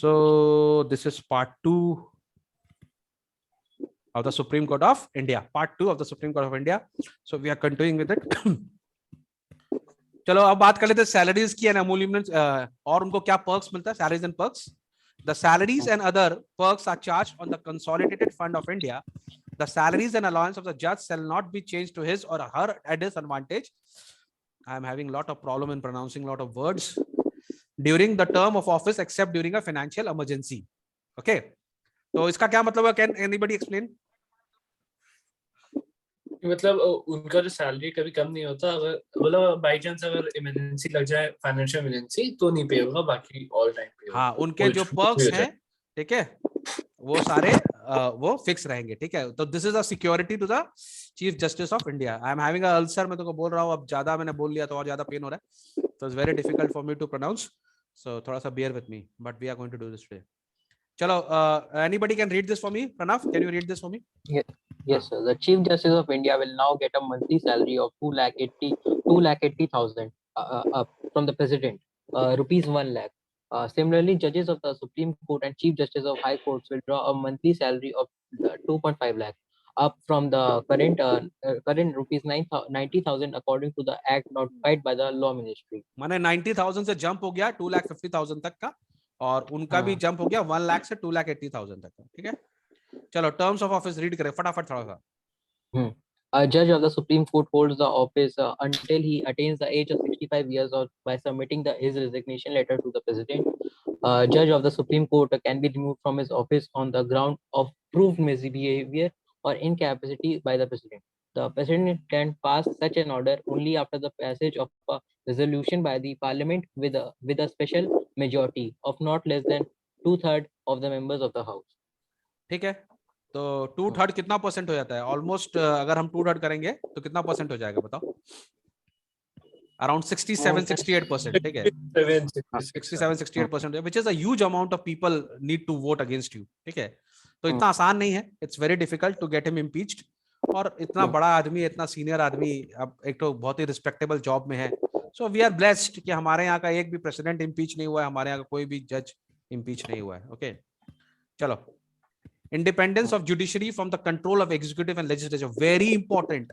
So this is part 2 of the Supreme Court of India. Part 2 of the Supreme Court of India. So we are continuing with it. चलो अब बात कर लेते हैं salaries की and एमोल्यूमेंट्स और उनको क्या पर्क्स मिलता है, salaries and perks. The salaries and other perks are charged on the Consolidated Fund of India. The salaries and allowance of the judge shall not be changed to his or her disadvantage. I am having a lot of problem in pronouncing a lot of words. During the term of office except during a financial emergency. Okay. तो इसका क्या मतलब है? Can anybody explain? मतलब उनका जो salary कभी कम नहीं होता, अगर मतलब बाई चांस अगर इमरजेंसी लग जाए, फाइनेंशियल इमरजेंसी, तो नहीं पे होगा, बाकी ऑल टाइम पे होगा. हाँ, उनके जो पर्क्स हैं, ठीक है, वो सारे वो फिक्स रहेंगे. ठीक है, तो this is a security to the Chief Justice of India. I am having a ulcer, मैं तो बोल रहा हूँ, अब ज्यादा मैंने बोल लिया तो और ज्यादा पेन हो रहा है, तो it's very difficult for me to pronounce, so थोड़ा सा bear with me, but we are going to do this today. चलो, anybody can read this for me? Pranav, can you read this for me? Yes, sir. The Chief Justice of India will now get a monthly salary of 2,80,000 from the President, rupees 1 lakh. Similarly, judges of the Supreme Court and Chief Justice of High Courts will draw a monthly salary of 2.5 lakh, up from the current rupees 90,000 according to the act notified by the Law Ministry. माने 90,000 से jump हो गया 2,50,000 तक का, और उनका भी jump हो गया 1 लाख से 2,80,000 तक का. ठीक है, चलो टर्म्स ऑफ ऑफिस रीड करें फटाफट थोड़ा सा. A judge of the Supreme Court holds the office until he attains the age of 65 years or by submitting his resignation letter to the President. A judge of the Supreme Court can be removed from his office on the ground of proved misbehavior or incapacity by the President. The President can pass such an order only after the passage of a resolution by the Parliament with a special majority of not less than 2/3 of the members of the House. ठीक है, तो 2/3 कितना percent हो जाता है? Almost अगर हम 2/3 करेंगे तो कितना परसेंट हो जाएगा बताओ? अराउंड 67-68%. ठीक है, 67-68%, which is a huge amount of people need to vote against you. ठीक है, तो इतना आसान नहीं है. It's very difficult to get him impeached. और इतना बड़ा आदमी, इतना सीनियर आदमी, अब एक तो बहुत ही रिस्पेक्टेबल जॉब में है. सो वी आर ब्लेस्ड कि हमारे यहाँ का एक भी प्रेसिडेंट इम्पीच नहीं हुआ है, हमारे यहाँ का कोई भी जज इम्पीच नहीं हुआ है. ओके, चलो. Independence of judiciary from the control of executive and legislature, very important.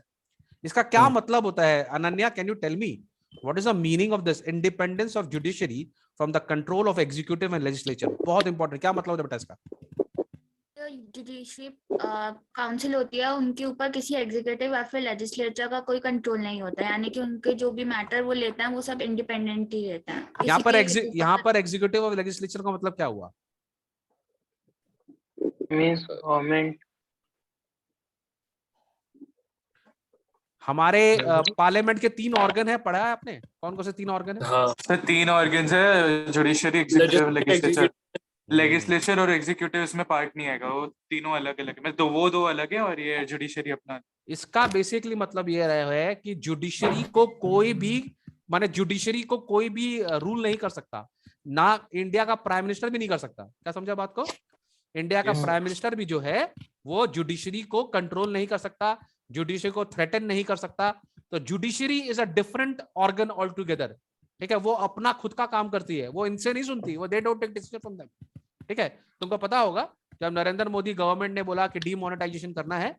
इसका क्या मतलब होता है? Ananya, can you tell me what is the meaning of this independence of judiciary from the control of executive and legislature? बहुत important, क्या मतलब होता है बेटा इसका? जुडिशरी काउंसिल होती है, उनके ऊपर किसी एग्जीक्यूटिव या फिर लेजिस्लेचर का कोई कंट्रोल नहीं होता है, यानी कि उनके जो भी मैटर वो लेते हैं वो सब इंडिपेंडेंट ही रहता है. यहाँ पर एग्जीक्यूटिव और लेजिस्लेचर का मतलब क्या हुआ? Means government. हमारे पार्लियामेंट के 3 ऑर्गन है, पढ़ा है आपने? कौन कौन से 3 ऑर्गन है? हाँ सर 3 ऑर्गन्स है, जुडिशरी, एग्जीक्यूटिव, लेजिस्लेचर. लेजिस्लेचर और एग्जीक्यूटिव इसमें पार्ट नहीं आएगा, वो तीनों अलग अलग है. तो वो 2 अलग है और ये जुडिशरी अपना. इसका बेसिकली मतलब ये है कि जुडिशरी को कोई भी, माने जुडिशरी को कोई भी रूल नहीं कर सकता ना, इंडिया का प्राइम मिनिस्टर भी नहीं कर सकता. क्या समझा बात को? इंडिया का प्राइम मिनिस्टर भी जो है वो जुडिशरी को कंट्रोल नहीं कर सकता, जुडिशरी को थ्रेटन नहीं कर सकता. तो judiciary is a different organ all together. ठीक है, वो अपना खुद का काम करती है, वो इनसे नहीं सुनती, वो they don't take decision from them. ठीक है, तुमको पता होगा जब नरेंद्र मोदी गवर्नमेंट ने बोला कि डीमोनेटाइजेशन करना है,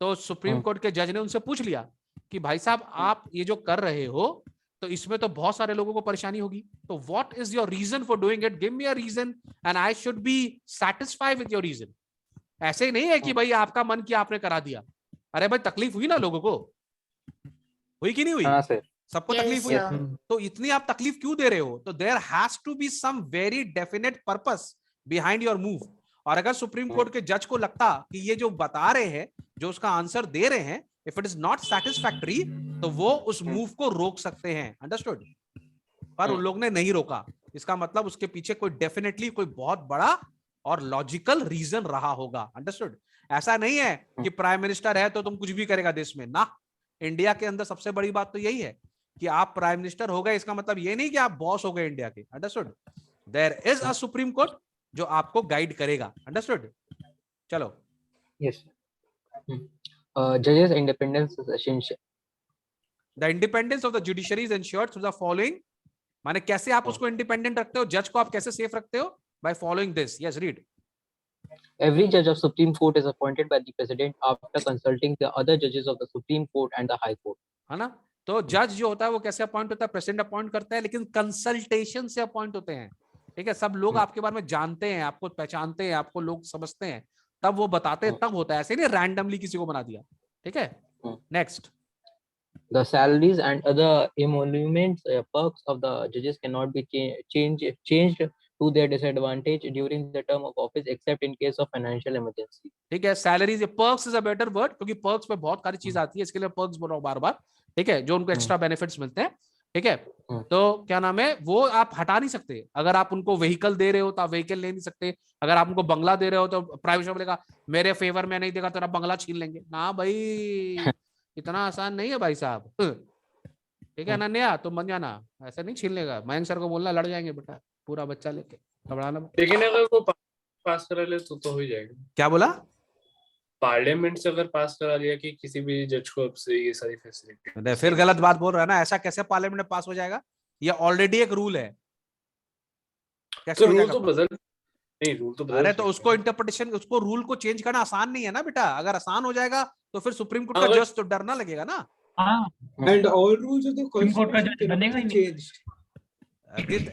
तो सुप्रीम कोर्ट के जज ने उनसे पूछ लिया कि भाई साहब आप ये जो कर रहे हो तो इसमें तो बहुत सारे लोगों को परेशानी होगी, तो what is your reason for doing it? Give me a reason and I should be satisfied with your reason. ऐसे ही नहीं है कि भाई आपका मन किया आपने करा दिया. अरे भाई तकलीफ हुई ना लोगों को, हुई कि नहीं हुई? सबको तकलीफ हुई. तो इतनी आप तकलीफ क्यों दे रहे हो? तो there has to be some very definite purpose behind your move. और अगर सुप्रीम कोर्ट के जज को लगता कि ये जो बता रहे हैं, जो उसका आंसर दे रहे हैं, if it is not satisfactory, तो वो उस मूव को रोक सकते हैं. अंडरस्टूड? पर उन लोग ने नहीं रोका. इसका मतलब उसके पीछे कोई डेफिनेटली कोई बहुत बड़ा और लॉजिकल रीजन रहा होगा. अंडरस्टूड? ऐसा नहीं है कि प्राइम मिनिस्टर है तो तुम कुछ भी करेगा देश में ना. इंडिया के अंदर सबसे बड़ी बात तो यही है कि आप प्राइम मिनिस्टर हो गए, इसका मतलब ये नहीं कि आप बॉस हो गए इंडिया के. Understood? There is a supreme court जो आपको गाइड करेगा. अंडरस्टूड? चलो. यस. जजेस independence is essential. The independence of the judiciary is ensured through the following. माने कैसे आप उसको इंडिपेंडेंट रखते हो, जज को आप कैसे सेफ रखते हो? by following this. Yes, read. Every judge of Supreme Court is appointed by the President after consulting the other judges of the Supreme Court and the High Court. है ना? तो जज जो होता है वो कैसे अपॉइंट होता है? प्रेसिडेंट अपॉइंट करता है, लेकिन कंसल्टेशन से अपॉइंट होते हैं। ठीक है, सब लोग आपके बारे में जानते हैं, आपको पहचानते हैं, आपको लोग समझते हैं, तब वो बताते हैं, तब होता है। ऐसे नहीं रैंडमली किसी को बना दिया। ठीक है, next. The salaries and other emoluments, perks of the judges cannot be changed to their disadvantage during the term of office except in case of financial emergency. ठीक है, salaries, perks is a better word, क्योंकि perks में बहुत सारी चीज आती है, इसके लिए पर्क्स बोल रहा हूं बार बार। ठीक है, जो उनको एक्स्ट्रा बेनिफिट्स मिलते हैं। ठीक है, तो क्या नाम है, वो आप हटा नहीं सकते। अगर आप उनको व्हीकल दे रहे हो तो आप व्हीकल ले नहीं सकते। अगर आप उनको बंगला दे रहे हो तो प्राइवेट बोलेगा मेरे फेवर में नहीं देगा तेरा बंगला छीन लेंगे ना भाई। इतना आसान नहीं है भाई साहब। ठीक है अनन्या, तुम बन जाना, ऐसा नहीं छीन लेगा। मयंक सर को बोलना, लड़ जाएंगे बेटा, पूरा बच्चा लेके घबराना। लेकिन अगर वो पास करा ले तो हो ही जाएगा। क्या बोला? पार्लियामेंट से अगर पास करा लिया कि किसी भी जज को अब से ये सारी फैसिलिटी, फिर गलत बात बोल रहा है ना। ऐसा कैसे पार्लियामेंट में पास हो जाएगा? ये ऑलरेडी एक रूल है। कैसे तो रूल तो बदल नहीं, रूल तो बदल। अरे तो उसको इंटरप्रिटेशन, उसको रूल को चेंज करना आसान नहीं है ना बेटा। अगर आसान हो जाएगा तो फिर सुप्रीम कोर्ट का जज तो डरना लगेगा ना। And all rules of the constitution cannot be changed.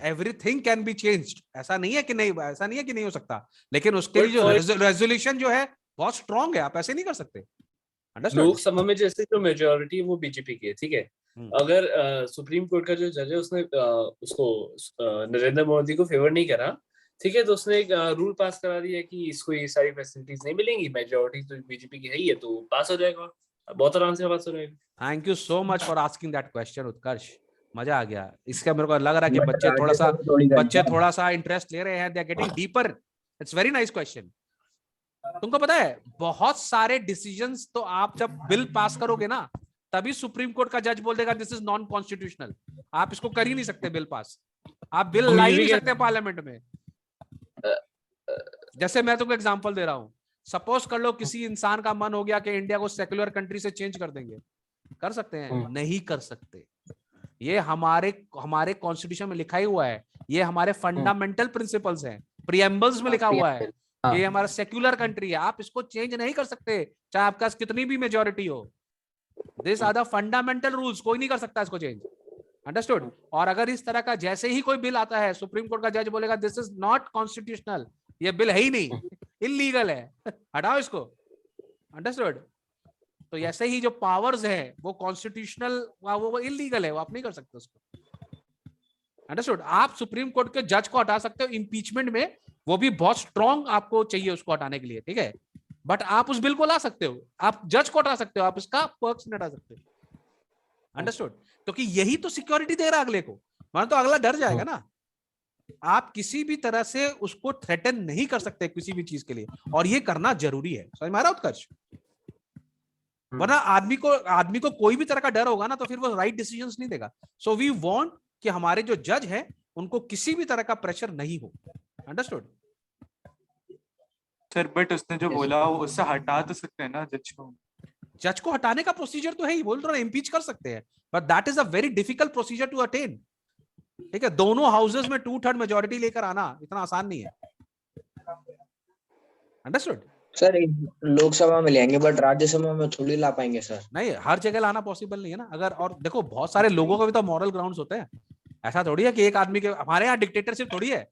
Everything can be changed. ऐसा नहीं है कि नहीं, ऐसा नहीं है कि नहीं हो सकता, लेकिन उसके लिए जो रेजोल्यूशन जो है बहुत स्ट्रांग है, आप ऐसे नहीं कर सकते। लोकसभा में जैसे जो मेजोरिटी है वो बीजेपी की है, ठीक है। अगर सुप्रीम कोर्ट का जो जज है उसने उसको नरेंद्र मोदी को फेवर नहीं करा, ठीक है, तो उसने एक रूल पास करा दिया कि इसको ये सारी फैसिलिटीज नहीं मिलेंगी, मेजोरिटी तो बीजेपी की है ही है, तो पास हो जाएगा, बहुत आराम से पास हो जाएगा। Thank you so much for asking that question Utkarsh, मजा आ गया। इसका मेरे को लग रहा है कि बच्चे थोड़ा सा इंटरेस्ट ले रहे हैं, they are getting deeper. It's very nice question. तुमको पता है बहुत सारे डिसीजंस तो आप जब बिल पास करोगे ना, तभी सुप्रीम कोर्ट का जज बोल देगा दिस इज नॉन कॉन्स्टिट्यूशनल, आप इसको कर ही नहीं सकते बिल पास, आप बिल ला ही नहीं सकते पार्लियामेंट में। जैसे मैं तुमको एग्जांपल दे रहा हूं, सपोज कर लो किसी इंसान का मन हो गया कि इंडिया को सेक्युलर कंट्री से चेंज कर देंगे, कर सकते हैं? नहीं कर सकते। ये हमारे कॉन्स्टिट्यूशन में लिखा ही हुआ है, ये हमारे फंडामेंटल प्रिंसिपल्स हैं, प्रीएम्बल्स में लिखा हुआ है, ये हमारा सेक्युलर कंट्री है, आप इसको चेंज नहीं कर सकते चाहे आपके पास कितनी भी मेजोरिटी हो। This are the fundamental rules, कोई नहीं कर सकता इसको चेंज। अंडरस्टूड? और अगर इस तरह का जैसे ही कोई बिल आता है, सुप्रीम कोर्ट का जज बोलेगा दिस इज नॉट कॉन्स्टिट्यूशनल, ये बिल है ही नहीं, इलीगल है, हटाओ इसको। अंडरस्टूड? तो ऐसे ही जो पावर्स है वो कॉन्स्टिट्यूशनल, वो इलीगल है, वो आप नहीं कर सकते उसको। अंडरस्टूड? आप सुप्रीम कोर्ट के जज को हटा सकते हो इम्पीचमेंट में, वो भी बहुत स्ट्रॉन्ग आपको चाहिए उसको हटाने के लिए, ठीक है, बट आप उस बिल को ला सकते हो, आप जज को हटा सकते हो, आप इसका पर्क्स नहीं हटा सकते। अंडरस्टूड? तो कि यही तो सिक्योरिटी दे रहा है अगले को, मान तो अगला डर जाएगा ना। आप किसी भी तरह से उसको थ्रेटन नहीं कर सकते किसी भी चीज के लिए, और ये करना जरूरी है। समझ में आ रहा उत्कर्ष? वरना आदमी को कोई भी तरह का डर होगा ना, तो फिर वो राइट डिसीजंस नहीं देगा। सो वी वांट कि हमारे जो जज है उनको किसी भी तरह का प्रेशर नहीं हो। अंडरस्टूड? सर बट उसने जो बोला उससे हटा तो सकते हैं ना जज को। जज को हटाने का प्रोसीजर तो है ही, बोल रहा है इम्पीच कर सकते हैं, but that is a very difficult procedure to attain. ठीक है, दोनों हाउसेस में 2/3 मेजोरिटी लेकर आना इतना आसान नहीं है। अंडरस्टूड? सर लोकसभा में लेंगे बट राज्यसभा में थोड़ी ला पाएंगे सर। नहीं, हर जगह लाना पॉसिबल नहीं है ना। अगर, और देखो बहुत सारे लोगों का भी तो मॉरल ग्राउंड्स होते हैं, ऐसा थोड़ी है कि एक आदमी के, हमारे यहाँ डिक्टेटरशिप थोड़ी है,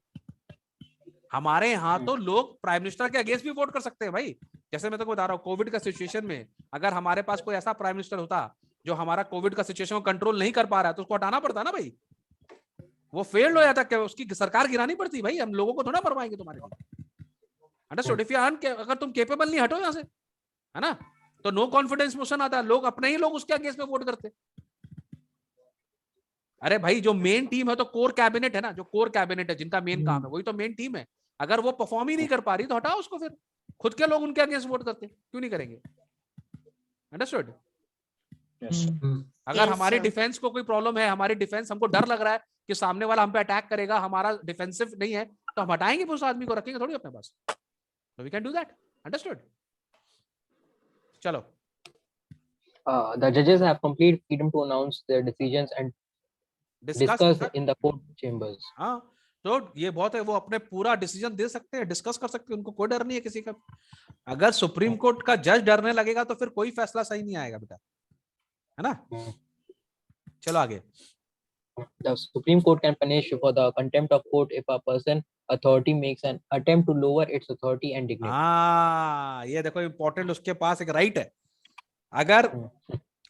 हमारे यहाँ तो लोग प्राइम मिनिस्टर के अगेंस्ट भी वोट कर सकते हैं भाई। जैसे मैं तो बता रहा हूँ, कोविड का सिचुएशन में अगर हमारे पास कोई ऐसा प्राइम मिनिस्टर होता जो हमारा कोविड का सिचुएशन को कंट्रोल नहीं कर पा रहा है, तो उसको हटाना पड़ता ना भाई, वो फेल्ड हो जाता, क्या उसकी सरकार गिरानी पड़ती भाई, हम लोगों को थोड़ा मरवाएंगे तुम्हारे लिए। अंडरस्टूड? इफ यू आर अगर तुम केपेबल नहीं, हटो यहाँ से, है ना। तो नो कॉन्फिडेंस मोशन आता है, लोग अपने ही लोग उसके अगेंस्ट में वोट करते। अरे भाई जो मेन टीम है तो कोर कैबिनेट है ना, जो कोर कैबिनेट है जिनका मेन काम है वही तो मेन टीम है। अगर वो परफॉर्म ही नहीं कर पा रही तो हटाओ उसको, फिर खुद के लोग उनके अगेंस्ट वोट करते, क्यों नहीं करेंगे? अंडरस्टूड? अगर हमारी डिफेंस को कोई प्रॉब्लम है, हमारी डिफेंस, हमको डर लग रहा है कि सामने वाला हम पे अटैक करेगा, हमारा डिफेंसिव नहीं है, तो हम हटाएंगे उस आदमी को, रखेंगे थोड़ी अपने पास। So we can do that. Understood? चलो। The judges have complete freedom to announce their decisions and discuss in the court chambers. हाँ, तो ये बहुत है, वो अपने पूरा डिसीजन दे सकते हैं, डिस्कस कर सकते हैं, उनको कोई डर नहीं है किसी का। अगर सुप्रीम कोर्ट का जज डरने लगेगा तो फिर कोई फैसला सही नहीं आएगा बेटा, है ना। चलो आगे। The Supreme Court can punish for the contempt of court if a person authority makes an attempt to lower its authority and dignity. हाँ, ये देखो इंपॉर्टेंट, उसके पास एक राइट है। अगर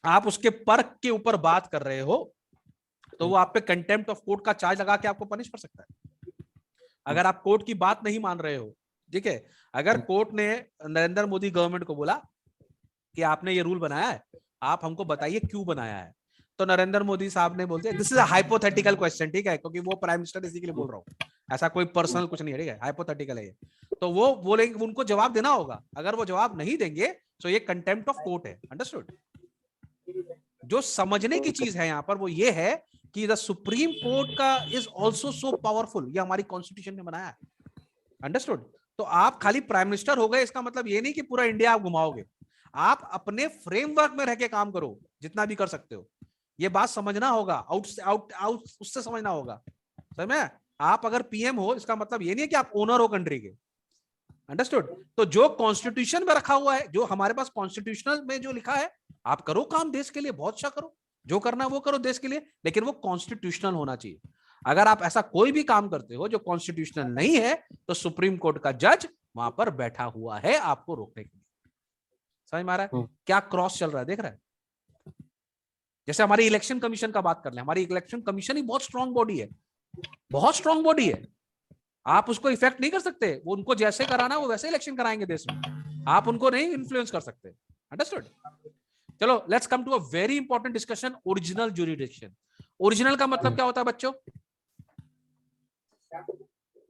आप उसके पर्क के ऊपर बात कर रहे हो तो वो आप पे कंटेम्प्ट ऑफ कोर्ट का चार्ज लगा के आपको पनिश कर सकता है। अगर आप कोर्ट की बात नहीं मान रहे हो, ठीक है। अगर कोर्ट ने नरेंद्र मोदी गवर्नमेंट को बोला कि आपने ये रूल बनाया है, आप हमको बताइए क्यों बनाया है, तो नरेंद्र मोदी साहब ने बोलते this is a hypothetical question, ठीक है, क्योंकि वो प्राइम मिनिस्टर इसी के लिए बोल रहा हूँ, ऐसा कोई पर्सनल कुछ नहीं है, ठीक है, हाइपोथेटिकल है ये। तो वो बोलेंगे, उनको जवाब देना होगा। अगर वो जवाब नहीं देंगे तो ये कंटेम्प्ट ऑफ कोर्ट है। अंडरस्टूड। जो समझने की चीज है यहाँ पर वो ये है कि द सुप्रीम कोर्ट का इज ऑल्सो सो पावरफुल, ये हमारी कॉन्स्टिट्यूशन ने बनाया है। अंडरस्टूड। तो आप खाली प्राइम मिनिस्टर हो गए इसका मतलब ये नहीं कि पूरा इंडिया आप घुमाओगे। आप अपने फ्रेमवर्क में रह के काम करो जितना भी कर सकते हो, ये बात समझना होगा। आउट उससे समझना होगा, समझ में। आप अगर पीएम हो इसका मतलब ये नहीं है कि आप ओनर हो कंट्री के। अंडरस्टूड। तो जो कॉन्स्टिट्यूशन में रखा हुआ है, जो हमारे पास कॉन्स्टिट्यूशनल में जो लिखा है, आप करो काम देश के लिए, बहुत अच्छा करो, जो करना है वो करो देश के लिए, लेकिन वो कॉन्स्टिट्यूशनल होना चाहिए। अगर आप ऐसा कोई भी काम करते हो जो कॉन्स्टिट्यूशनल नहीं है तो सुप्रीम कोर्ट का जज वहां पर बैठा हुआ है आपको रोकने के लिए। समझ में आ रहा है क्या क्रॉस चल रहा है, देख रहा है। जैसे हमारी इलेक्शन कमीशन का बात कर ले, हमारी इलेक्शन कमीशन ही बहुत स्ट्रांग बॉडी है, बहुत स्ट्रांग बॉडी है। आप उसको इफेक्ट नहीं कर सकते, वो उनको जैसे कराना वो वैसे इलेक्शन कराएंगे देश में, आप उनको नहीं इन्फ्लुएंस कर सकते। अंडरस्टूड। चलो let's come to a very important discussion, original jurisdiction. Original का मतलब क्या होता है बच्चों?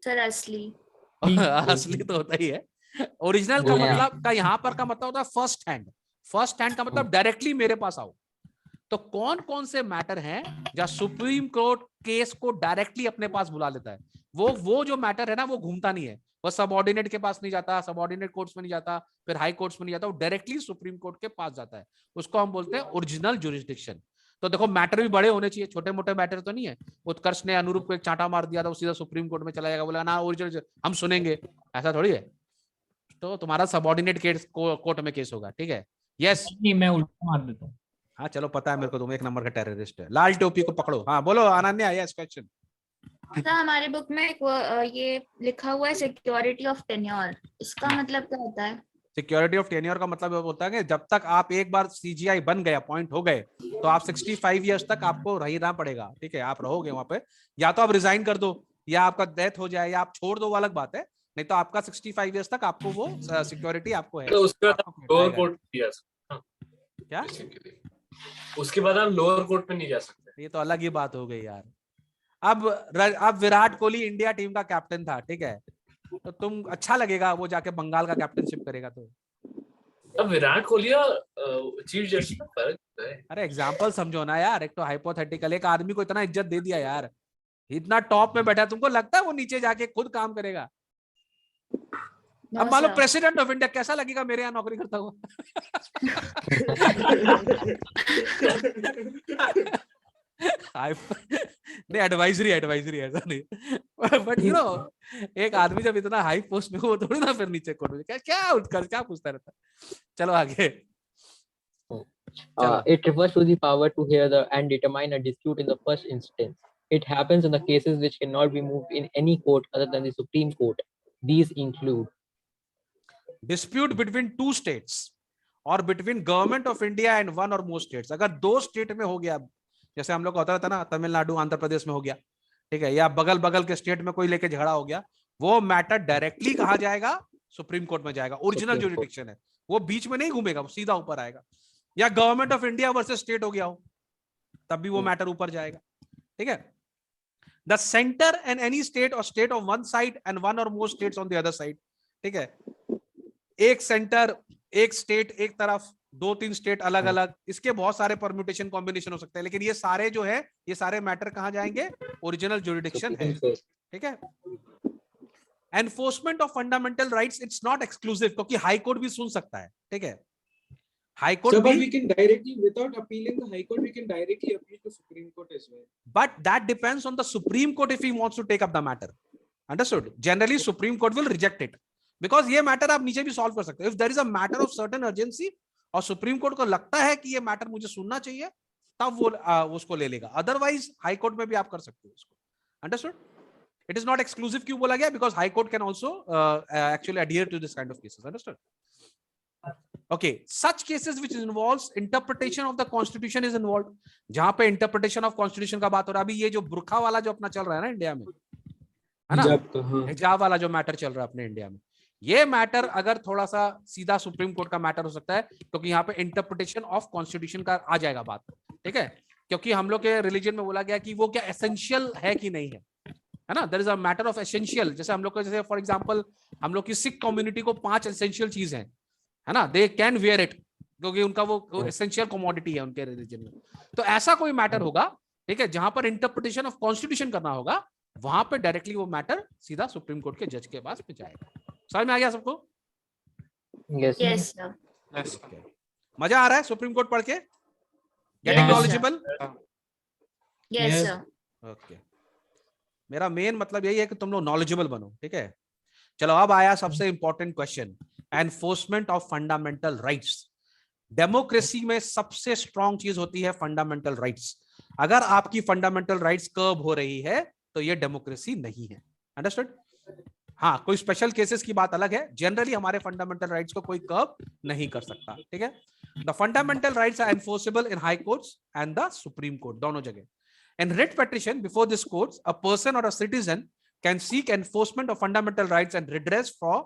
सर असली। असली तो होता ही है। ओरिजिनल का मतलब का यहाँ पर का मतलब होता है फर्स्ट हैंड। फर्स्ट हैंड का मतलब डायरेक्टली मेरे पास आओ। तो कौन कौन से मैटर हैं जहां सुप्रीम कोर्ट केस को डायरेक्टली अपने पास बुला लेता है? वो जो मैटर है ना, वो घूमता नहीं है, वो सबऑर्डिनेट के पास नहीं जाता, सबऑर्डिनेट कोर्ट्स में नहीं जाता, फिर हाई कोर्ट्स में नहीं जाता, वो डायरेक्टली सुप्रीम कोर्ट के पास जाता है। उसको हम बोलते हैं ओरिजिनल ज्यूरिसडिक्शन। तो देखो मैटर भी बड़े होने चाहिए, छोटे मोटे मैटर तो नहीं है। उत्कर्ष ने अनुरूप को एक चांटा मार दिया था, वो सीधा सुप्रीम कोर्ट में चला जाएगा, बोला ना ओरिजिनल हम सुनेंगे, ऐसा थोड़ी है। तो तुम्हारा सबऑर्डिनेट केस कोर्ट में केस होगा, ठीक है। यस नहीं, मैं उल्टा मार देता हूँ। हाँ चलो पता है मेरे को, तुम एक नंबर का टेररिस्ट है। लाल टोपी को पकड़ो। हाँ बोलो अनन्या, यस क्वेश्चन। सर हमारे बुक में एक ये लिखा हुआ है सिक्योरिटी ऑफ टेन्योर, इसका मतलब क्या होता है? सिक्योरिटी ऑफ टेन्योर का मतलब होता है कि जब तक आप एक बार सीजीआई बन गए, अपॉइंट हो गए, तो आप 65 ईयर्स तक आपको रहना पड़ेगा, ठीक है। आप रहोगे वहां पे, या तो आप रिजाइन कर दो, या आपका डेथ हो जाए, या आप छोड़ दो, वो अलग बात है। नहीं तो आपका 65 ईयर्स तक आपको वो सिक्योरिटी आपको है। तो उसके बाद लोअर कोर्ट क्या? उसके बाद आप लोअर कोर्ट में नहीं जा सकते। ये तो अलग ही बात हो गई यार। अब विराट कोहली इंडिया टीम का कैप्टन था, ठीक है, तो तुम अच्छा लगेगा वो जाके बंगाल का कैप्टनशिप करेगा तो? अब विराट कोहली और चीफ जस्टिस में फर्क है। अरे एग्जांपल समझो ना यार, एक तो हाइपोथेटिकल, एक आदमी को इतना इज्जत दे दिया यार, इतना टॉप में बैठा, तुमको लगता है वो नीचे जाके खुद काम करेगा? अब मान लो प्रेसिडेंट ऑफ इंडिया, कैसा लगेगा मेरे यहाँ नौकरी करता हुआ? नहीं एडवाइजरी ऐसा नहीं, बट यू नो एक आदमी जब इतना हाई पोस्ट में हो, थोड़ी ना फिर नीचे कोर्ट में क्या उठकर क्या पूछता रहता। चलो आगे। It refers to the power to hear and determine a dispute in the first instance. It happens in the cases which cannot be moved in any court other than the Supreme Court. These include dispute between two states or between government of India and one or more states. अगर दो state में हो गया, जैसे हम लोग का होता रहता ना, तमिलनाडु आंध्र प्रदेश में हो गया, ठीक है, या बगल बगल के स्टेट में कोई लेके झगड़ा हो गया, वो मैटर डायरेक्टली कहा जाएगा, सुप्रीम कोर्ट में जाएगा। ओरिजिनल ज्यूरिडिक्शन है, वो बीच में नहीं घूमेगा, वो सीधा ऊपर आएगा। या government of India versus state हो गया हो, तब भी वो मैटर ऊपर जाएगा, ठीक है। The centre and any state और state of one side and one और more states on the other side, ठीक है। एक सेंटर, एक स्टेट एक तरफ, 2-3 स्टेट अलग अलग, इसके बहुत सारे परम्यूटेशन कॉम्बिनेशन हो सकते हैं, लेकिन ये सारे जो है, ये सारे मैटर कहां जाएंगे? ओरिजिनल ज्यूरिडिक्शन है, ठीक है। Enforcement of fundamental rights, it's not exclusive, क्योंकि हाई कोर्ट भी सुन सकता है, ठीक है। High So, Court but भी, we can directly, without appealing the High Court, we can directly appeal to Supreme Court as well. but that depends on the Supreme Court if he wants to take up the matter. Understood? Generally, Supreme Court will reject it because ये matter आप नीचे भी solve कर सकते हो. If there is a matter of certain urgency और Supreme Court को लगता है कि ये matter मुझे सुनना चाहिए, तब वो उसको ले लेगा. Otherwise, High Court में भी आप कर सकते हो उसको. Understood? It is not exclusive क्यों बोला गया? Because High Court can also actually adhere to this kind of cases. Understood? Okay, such cases which involves interpretation of the constitution is involved. जहां पे interpretation of constitution का बात हो रहा है, अभी ये जो बुरखा वाला जो अपना चल रहा है ना इंडिया में, है ना, हिजाब वाला जो मैटर चल रहा है अपने इंडिया में, ये मैटर अगर थोड़ा सा सीधा सुप्रीम कोर्ट का मैटर हो सकता है, क्योंकि यहाँ पे इंटरप्रिटेशन ऑफ कॉन्स्टिट्यूशन का आ जाएगा बात. ठीक है, क्योंकि हम लोग के रिलीजन में बोला गया कि वो क्या एसेंशियल है कि नहीं है ना. There is a matter of essential. जैसे हम लोग को, जैसे फॉर एग्जांपल हम लोग की सिख कम्युनिटी को 5 एसेंशियल चीज है ना, दे कैन वेयर इट, क्योंकि उनका वो एसेंशियल कमोडिटी है उनके रिलीजन में. तो ऐसा कोई मैटर होगा, ठीक है, जहां पर इंटरप्रिटेशन ऑफ कॉन्स्टिट्यूशन करना होगा, वहां पे डायरेक्टली वो मैटर सीधा सुप्रीम कोर्ट के जज के पास में जाएगा. समझ में आ गया सबको? Yes. Yes, sir. Okay. मजा आ रहा है सुप्रीम कोर्ट पढ़ के? Getting Yes, knowledgeable? Yes, Yes. sir. Okay, मेरा मेन मतलब यही है कि तुम लोग नॉलेजेबल बनो. ठीक है, चलो अब आया सबसे important question, enforcement of fundamental rights. Democracy में सबसे स्ट्रॉन्ग चीज होती है फंडामेंटल राइट्स. अगर आपकी फंडामेंटल राइट्स कर्ब हो रही है तो ये डेमोक्रेसी नहीं है. अंडरस्टूड? हाँ, कोई स्पेशल केसेस की बात अलग है. जनरली हमारे फंडामेंटल राइट्स को कोई कर्ब नहीं कर सकता. ठीक है, the fundamental rights are enforceable in high courts and the supreme court, दोनों जगह. In writ petition before this courts, a person or a citizen can seek enforcement of fundamental rights and redress for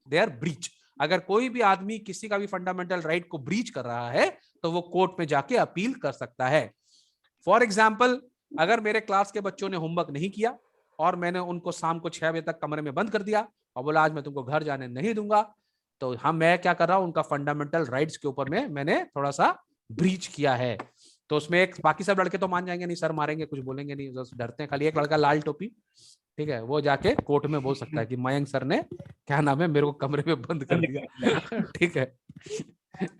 their breach. अगर कोई भी आदमी किसी का भी fundamental right को ब्रीच कर रहा है तो वो कोर्ट में जाके अपील कर सकता है. फॉर एग्जाम्पल, अगर मेरे क्लास के बच्चों ने होमवर्क नहीं किया और मैंने उनको शाम को 6 बजे तक कमरे में बंद कर दिया और बोला आज मैं तुमको घर जाने नहीं दूंगा, तो मैं क्या कर रहा हूं, उनका फंडामेंटल राइट्स के ऊपर में मैंने थोड़ा सा ब्रीच किया है. तो उसमें एक, बाकी सब लड़के तो मान जाएंगे, नहीं सर मारेंगे, कुछ बोलेंगे नहीं, डरते हैं. खाली एक लड़का लाल टोपी, ठीक है, वो जाके कोर्ट में बोल सकता है कि मयंक सर ने क्या नाम है मेरे को कमरे में बंद कर दिया. ठीक है,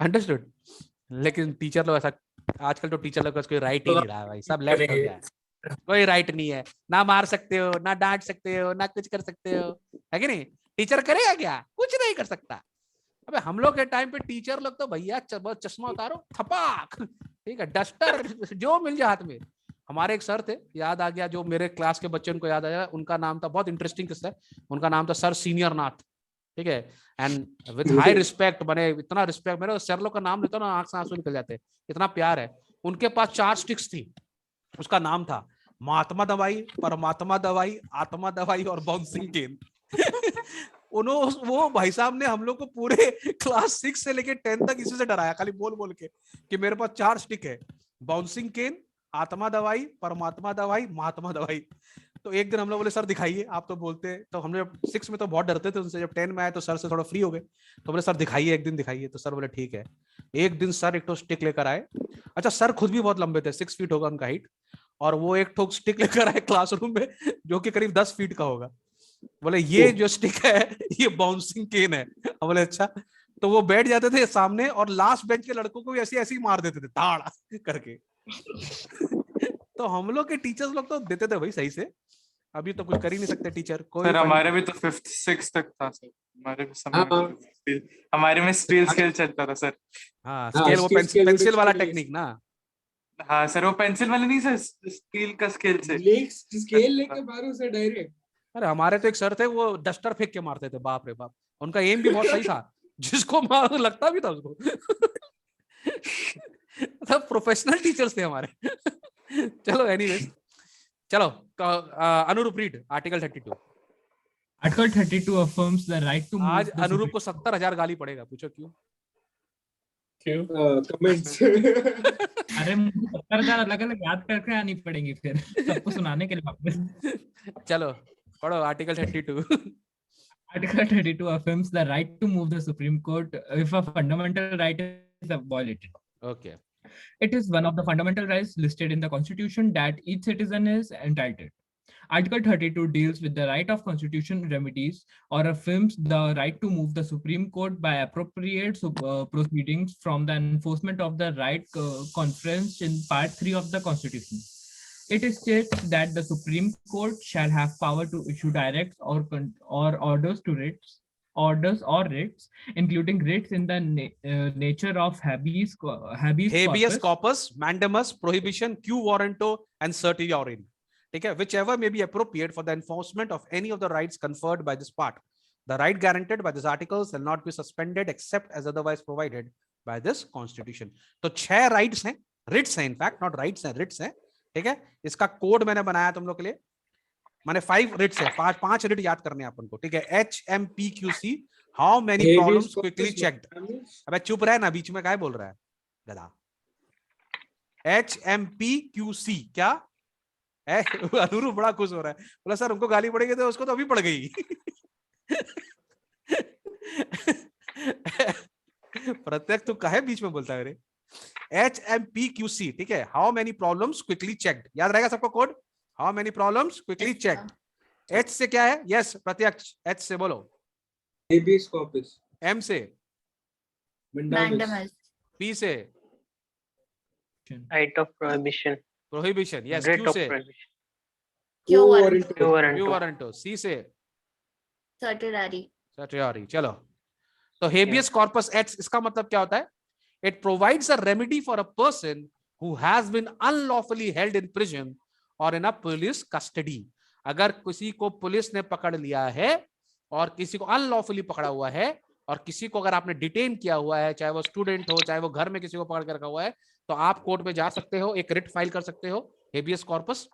अंडरस्टूड? लेकिन टीचर लोग ऐसा, आजकल तो टीचर लोग का कोई राइट ही नहीं रहा भाई, सब लेफ्ट हो गया है. कोई राइट नहीं है, ना मार सकते हो, ना डांट सकते हो, ना कुछ कर सकते हो, है कि नहीं? टीचर करेगा क्या? कुछ नहीं कर सकता. अबे हम लोग के टाइम पे टीचर लोग तो भैया चश्मा उतारो, थपाक, ठीक है, डस्टर जो मिल जाए हाथ में. हमारे एक सर थे, याद आ गया, जो मेरे क्लास के बच्चे उनको याद आया, उनका नाम था, बहुत इंटरेस्टिंग किस्सा है, उनका नाम था सर सीनियर नाथ. ठीक है, एंड विद हाई रिस्पेक्ट, मैंने इतना रिस्पेक्ट, मेरे सर लोग का नाम लेता ना आंख से आंसू निकल जाते, इतना प्यार है. उनके पास 4 स्टिक्स थी, उसका नाम था महात्मा दवाई, परमात्मा दवाई, आत्मा दवाई और बाउंसिंग केन. वो भाई साहब ने हम लोग को पूरे क्लास 6 से लेके 10 तक इसी से डराया, खाली बोल बोल के कि मेरे पास 4 स्टिक है, बाउंसिंग केन, आत्मा दवाई, परमात्मा दवाई, महात्मा दवाई. तो एक दिन हम लोग बोले सर दिखाइए, आप तो बोलते हैं. तो हमने 6 में तो बहुत डरते थे उनसे, जब 10 में आए तो सर से थोड़ा फ्री हो गए, तो बोले सर दिखाइए, एक दिन दिखाइए. तो सर बोले ठीक है. एक दिन सर एक तो स्टिक लेकर आए. अच्छा, सर खुद भी बहुत लंबे थे, 6 फीट होगा उनका हाइट, और वो एक ठोक स्टिक लेकर आए क्लासरूम में जो कि करीब 10 फीट का होगा. बोले ये जो स्टिक है ये बाउंसिंग केन है. हम बोले अच्छा. तो वो बैठ जाते थे सामने और लास्ट बेंच के लड़कों को भी ऐसे ऐसे ही मार देते थे धाड़ करके. तो हम लोग के टीचर्स लोग तो देते थे भाई सही से. अभी तो कुछ कर ही नहीं सकते टीचर कोई. सर हमारे भी तो 5th 6th तक था सर, हमारे भी समय हमारे में स्टील स्केल चलता था सर. हाँ, स्केल, वो पेंसिल वाला टेक्निक ना. हाँ सर, वो पेंसिल वाले नहीं सर, स्टील का स्केल से स्केल लेके मारो सर डायरेक्ट. अरे हमारे तो एक सर थे, वो डस्टर फेंक के मारते थे, बाप रे बाप. उनका एम भी बहुत सही था, जिसको मार लगता भी था उसको. सब प्रोफेशनल टीचर्स थे हमारे. चलो एनीवेज, चलो Anurup read article 32. Article 32 affirms the right to move आज the अनुरूप को 70,000 गाली पड़ेगा. पूछो क्यों? कमेंट्स. अरे मुझे 70,000 अलग अलग याद करके आनी पड़ेंगी फिर सबको सुनाने के लिए वापस. चलो पढ़ो article 32. Article 32 affirms the right to move the Supreme Court if a fundamental right is violated. Okay. It is one of the fundamental rights listed in the Constitution that each citizen is entitled. Article 32 deals with the right of constitutional remedies or affirms the right to move the Supreme Court by appropriate proceedings from the enforcement of the right conferenced in Part 3 of the Constitution. It states that the Supreme Court shall have power to issue directs or orders to writs, including writs in the nature of habeas corpus, mandamus, prohibition, quo warranto, and certiorari. Okay, whichever may be appropriate for the enforcement of any of the rights conferred by this part. The right guaranteed by this article shall not be suspended except as otherwise provided by this Constitution. तो 6 rights हैं, writs हैं, in fact, not rights हैं, writs हैं. ठीक है, इसका code मैंने बनाया तुम लोग के लिए. मैंने 5 writs है, 5 writ याद करने हैं अपन को. ठीक है, HMPQC, how many problems quickly checked. अबे चुप रहे ना, बीच में क्या बोल रहा है गधा. HMPQC क्या? अनुरू बड़ा खुश हो रहा है, बोला सर उनको गाली पड़ेगी तो उसको तो अभी पड़ गई. प्रत्येक तू काहे बीच में बोलता है रे. HMPQC, ठीक है, how many problems quickly checked. याद रहेगा सबको code, how many problems quickly checked. H से क्या है? यस प्रत्यक्ष, H से बोलो. habeas corpus. M से mandamus, P से right of prohibition, prohibition, yes. writ Q of से prohibition, quo Quo warranto, quo warranto, Q warranto. C से certiorari, certiorari. चलो, तो habeas corpus H, इसका मतलब क्या होता है? It provides a remedy for a person who has been unlawfully held in prison or in a police custody. अगर किसी को पुलिस ने पकड़ लिया है और किसी को अनलॉफुली पकड़ा हुआ है और किसी को अगर आपने डिटेन किया हुआ है, चाहे वो स्टूडेंट हो, चाहे वो घर में किसी को पकड़ के रखा हुआ है, तो आप कोर्ट में जा सकते हो, एक रिट फाइल कर सकते हो, हेबियस कॉर्पस.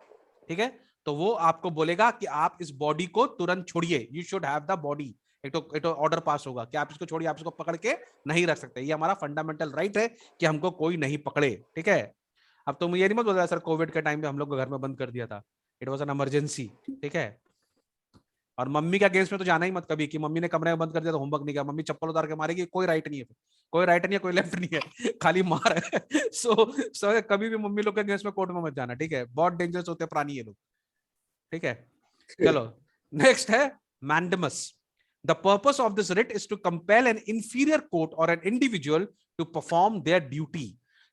ठीक है, तो वो आपको बोलेगा कि आप इस बॉडी को तुरंत छोड़िए, you should have the body. एक तो ऑर्डर पास होगा कि आप इसको छोड़िए, आप इसको पकड़ के नहीं रख सकते. ये हमारा फंडामेंटल राइट है कि हमको कोई नहीं पकड़े. ठीक है, अब तो मुझे ये नहीं मत बोल सर कोविड के टाइम पे हम लोग को घर में बंद कर दिया था, इट वाज एन इमरजेंसी. ठीक है, और मम्मी के अगेंस्ट में तो जाना ही मत कभी कि मम्मी ने कमरे में बंद कर दिया तो होमवर्क नहीं किया, मम्मी चप्पल उतार के मारेगी. कोई राइट नहीं है, कोई राइट नहीं है, कोई लेफ्ट नहीं है, खाली मार है. सो कभी भी मम्मी लोग के अगेंस्ट में कोर्ट में मत जाना. ठीक है, बहुत डेंजरस होते हैं प्राणी ये लोग. ठीक है, चलो नेक्स्ट है mandamus. The purpose of this writ is to compel an inferior court or an individual to perform their duty.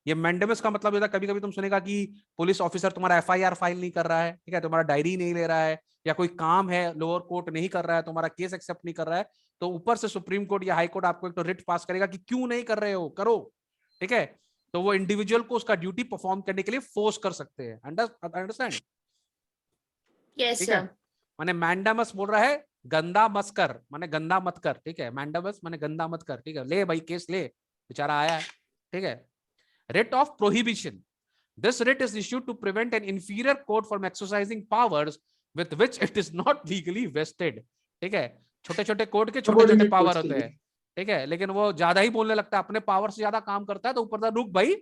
ये mandamus का मतलब होता है, कभी कभी तुम सुनेगा कि पुलिस ऑफिसर तुम्हारा FIR फाइल नहीं कर रहा है, ठीक है, तुम्हारा डायरी नहीं ले रहा है, या कोई काम है लोअर कोर्ट नहीं कर रहा है, तुम्हारा केस एक्सेप्ट नहीं कर रहा है, तो ऊपर से सुप्रीम कोर्ट या हाई कोर्ट आपको एक तो रिट पास करेगा कि क्यों नहीं कर रहे हो, करो. ठीक है, तो वो इंडिविजुअल को उसका ड्यूटी परफॉर्म करने के लिए फोर्स कर सकते हैं. अंडरस्टैंड? yes ठीक sir, है, माने मैंडामस बोल रहा है गंदा मत कर, माने गंदा मत कर. ठीक है, मैंडामस माने गंदा मत कर. ठीक है, ले भाई केस ले, बेचारा आया है. ठीक है, writ of prohibition. This writ is issued to prevent an inferior court from exercising powers with which it is not legally vested. ठीक है, छोटे छोटे कोर्ट के छोटे छोटे पावर होते हैं. ठीक है, लेकिन वो ज्यादा ही बोलने लगता है, अपने पावर से ज्यादा काम करता है, तो ऊपर से रुक भाई,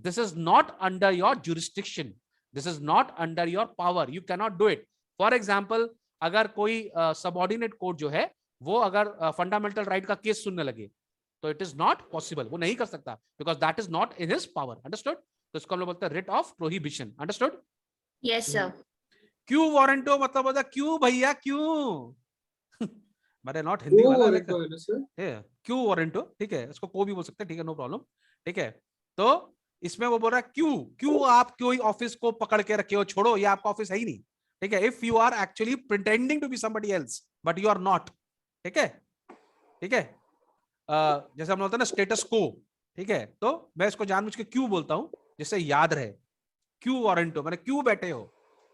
this is not under your jurisdiction, this is not under your power, you cannot do it. For example, अगर कोई सबऑर्डिनेट कोर्ट जो है वो अगर फंडामेंटल राइट का केस सुनने लगे तो इट इज नॉट पॉसिबल, वो नहीं कर सकता, because that is not in his power. Understood? तो इसको हम लोग बोलते हैं writ of prohibition. Understood? yes sir, क्यों वारंटो मतलब होता है क्यों भैया क्यों. मैंने नॉट हिंदी Quo वाला warranto है ना सर? क्यों वारंटो. ठीक है, इसको को भी बोल सकते हैं. ठीक है, नो प्रॉब्लम. ठीक है, तो इसमें वो बोल रहा है क्यों आप कोई ऑफिस को पकड़ के रखे हो, छोड़ो, ये आपका ऑफिस है ही नहीं. ठीक है, if you are actually pretending to be somebody else but you are not. ठीक है, ठीक है, जैसे हम बोलते हैं ना स्टेटस को. ठीक है, तो मैं इसको जानबूझ के क्यों बोलता हूं जिससे याद रहे. क्यों वारंटो माने क्यों बैठे हो.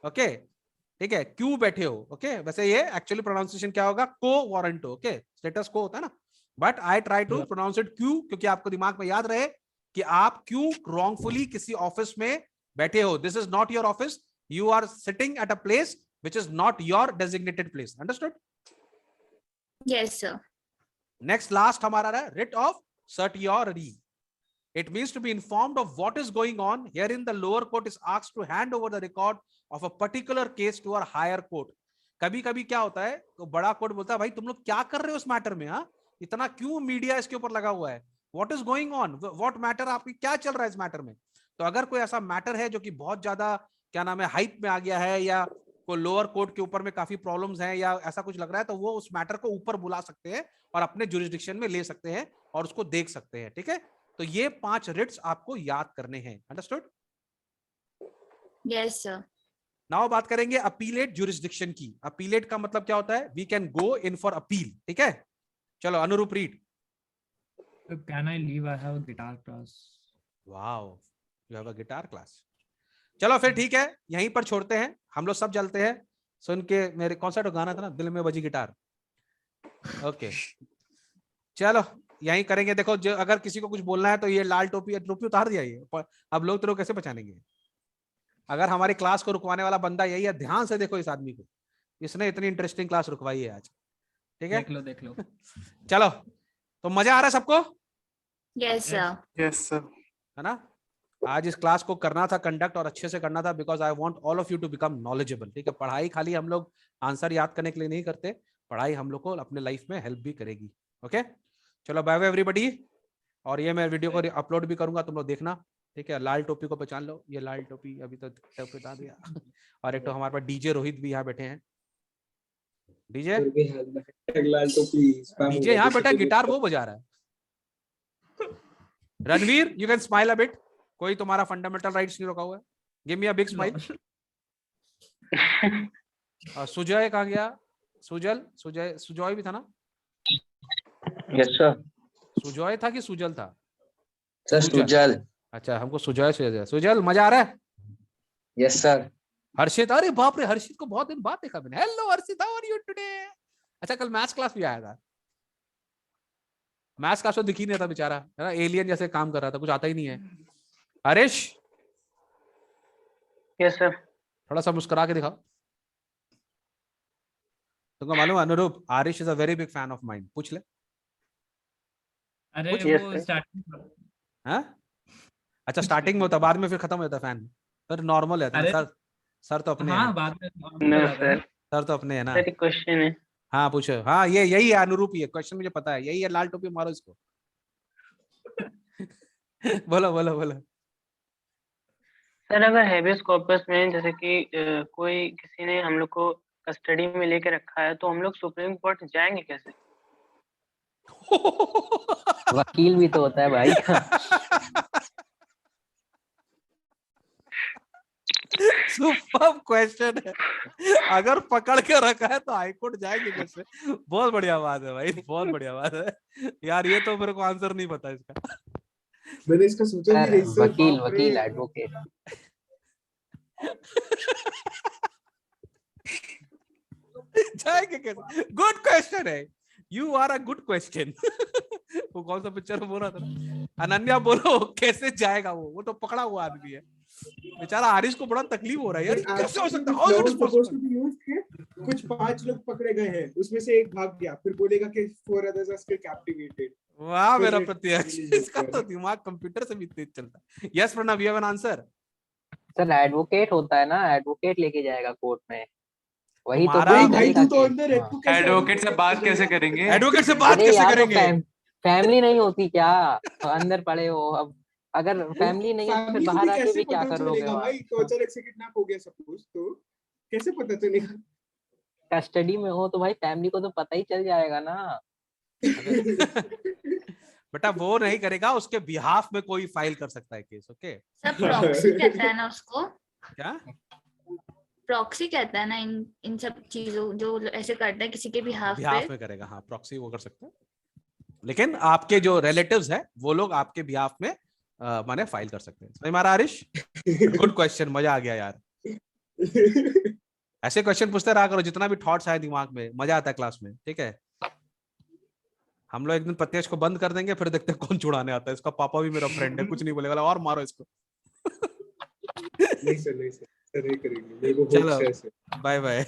ओके, ठीक है, क्यों बैठे हो. ओके, वैसे ये एक्चुअली प्रोनाउंसिएशन क्या होगा, को वारंटो. ओके, स्टेटस को होता है ना, but I try to pronounce it क्यों, क्योंकि आपको दिमाग में याद रहे कि आप क्यों रॉन्गफुली किसी ऑफिस में बैठे हो. This is not your office, you are sitting at a place which is not your designated place. Understood? yes sir, Next, last हमारा है writ of certiorari. It means to be informed of what is going on. Herein the lower court is asked to hand over the record of a particular case to our higher court. कभी कभी क्या होता है, तो बड़ा court बोलता है भाई तुम लोग क्या कर रहे हो इस मैटर में, हाँ इतना क्यों मीडिया इसके ऊपर लगा हुआ है, what is going on, what matter, आपकी क्या चल रहा है इस मैटर में. तो अगर कोई ऐसा मैटर है जो कि बहुत ज्यादा क्या नाम है हाइप में आ गया है, या को लोअर कोर्ट के ऊपर में काफी प्रॉब्लम्स हैं या ऐसा कुछ लग रहा है, तो वो उस मैटर को ऊपर बुला सकते हैं और अपने जुरिस्डिक्शन में ले सकते हैं और उसको देख सकते हैं। ठीक है, तो ये 5 रिट्स आपको याद करने हैं। अंडरस्टूड? Yes sir. नाउ बात करेंगे अपीलेट जुरिस्डिक्शन की। अपीलेट का मतलब क्या होता है? We can go in for appeal. ठीक है, चलो Anurup read. Can I leave? I have a guitar class. Wow, you have a guitar class. चलो फिर ठीक है, यहीं पर छोड़ते हैं, हम लोग सब चलते हैं। सुन के मेरे कौन सा तो गाना था ना, दिल में बजी गिटार। ओके चलो यहीं करेंगे। देखो जो अगर किसी को कुछ बोलना है तो ये लाल टोपी टोपी उतार दिया ये, अब लोग तो कैसे पहचानेंगे? अगर हमारी क्लास को रुकवाने वाला बंदा यही है, ध्यान से देखो इस आदमी को, इसने इतनी इंटरेस्टिंग क्लास रुकवाई है आज। ठीक है, देख लो। चलो तो मजा आ रहा है सबको? Yes sir. Yes sir. है ना? आज इस क्लास को करना था कंडक्ट और अच्छे से करना था, because I want all of you to become knowledgeable. ठीक है, पढ़ाई खाली हम लोग आंसर याद करने के लिए नहीं करते, पढ़ाई हम लोग को अपने लाइफ में हेल्प भी करेगी। ओके चलो, बाय बाय एवरीबॉडी। और ये मैं वीडियो को अपलोड भी करूंगा, तुम लोग देखना। ठीक है, लाल टोपी को पहचान लो, ये लाल टोपी अभी तो बता दिया। और एक तो हमारे पास डीजे रोहित भी यहाँ बैठे हैं। डीजे डीजे यहाँ बैठा, गिटार वो बजा रहा है। Ranveer you can smile a bit, कोई तुम्हारा फंडामेंटल राइट्स नहीं रोका हुआ है। Give me a big smile. Sujay कहाँ गया? सुजय भी था ना? Yes sir. सुजय था कि सुजल था? सर सुजल। अच्छा, हमको सुजय से। सुजल मजा आ रहा है? Yes sir. हर्षित, अरे बाप रे, हर्षित को बहुत दिन बाद देखा मैंने। Hello Harshit, how are you today? अच्छा, कल मैथ्स क्लास भी आया था। मैथ्स क्लास तो दिख ही नहीं था बेचारा, है ना, एलियन जैसे काम कर रहा था, कुछ आता ही नहीं है। हरीश? Yes sir. थोड़ा सा मुस्कुरा के दिखाओ। तुमको मालूम है Anurup, Aarish is a very big fan of mine. पूछ ले। अरे वो स्टार्टिंग। हाँ अच्छा, स्टार्टिंग में होता, बाद में फिर खत्म हो जाता फैन। फिर नॉर्मल है सर। सर तो अपने हैं। बाद में सर तो अपने है ना। सर क्वेश्चन है। हाँ पूछो। हाँ ये यही है अनुरूप, ये क्वेश्चन मुझे पता है, यही है। लाल टोपी मारो इसको। बोलो बोलो बोलो। सर अगर हेबियस कॉर्पस में जैसे कि कोई किसी ने हम लोग को कस्टडी में लेके रखा है, तो हम लोग सुप्रीम कोर्ट जाएंगे कैसे? वकील भी तो होता है भाई। सुपर्ब क्वेश्चन है। अगर पकड़ के रखा है तो हाईकोर्ट जाएंगे कैसे? बहुत बढ़िया बात है भाई, बहुत बढ़िया बात है यार। ये तो मेरे को आंसर नहीं पता इसका। मैंने इसका सोचा भी नहीं सर। वकील एडवोकेट। जाएंगे कैसे? गुड क्वेश्चन है, you are a good question. वो कौन सा पिक्चर में बोल रहा था? अनन्या बोलो कैसे जाएगा वो तो पकड़ा हुआ आदमी है बेचारा। हारिस को बड़ा तकलीफ हो रहा है यार, कैसे हो सकता है? कुछ 5 लोग पकड़े गए हैं, उसमें से एक भाग गया, फिर बोलेगा कि 4 others are still captivated। वाह मेरा प्रत्यक्ष, इसका तो दिमाग कंप्यूटर से भी तेज चलता है। Yes Pranav, you have an answer? Sir advocate होता है ना, एडवोकेट लेके जाएगा कोर्ट में। वही तो भाई तू तो अंदर है, तू कैसे एडवोकेट से बात कैसे करेंगे? एडवोकेट से बात कैसे करेंगे? फैमिली नहीं होती क्या? अंदर पड़े हो, अब अगर फैमिली नहीं है तो फिर बाहर आके भी क्या करोगे? भाई तो अचानक से किडनैप हो गया सपोज, तो कैसे पता चलेगा? कस्टडी में हो तो भाई फैमिली को तो पता ही चल जाएगा ना। बेटा वो नहीं करेगा, उसके बिहाफ में कोई फाइल कर सकता है केस। ओके सब प्रॉक्सी कहता है ना उसको। क्या प्रॉक्सी कहता है ना इन सब चीजों जो ऐसे करते हैं किसी के बिहाफ में करेगा? हाँ प्रॉक्सी वो कर सकता है, लेकिन आपके जो रिलेटिव्स है वो लोग आपके बिहाफ में माने फाइल कर सकते हैं। समझ में आ रहा हरीश? गुड क्वेश्चन, मजा आ गया यार। ऐसे क्वेश्चन पूछते रहा करो, जितना भी थॉट्स आए दिमाग में, मजा आता है क्लास में। ठीक है, हम लोग एक दिन प्रत्यक्ष को बंद कर देंगे, फिर देखते हैं कौन छुड़ाने आता है। इसका पापा भी मेरा फ्रेंड है, कुछ नहीं बोलेगा और मारो इसको। नहीं सर, नहीं करेंगे। चलो बाय बाय।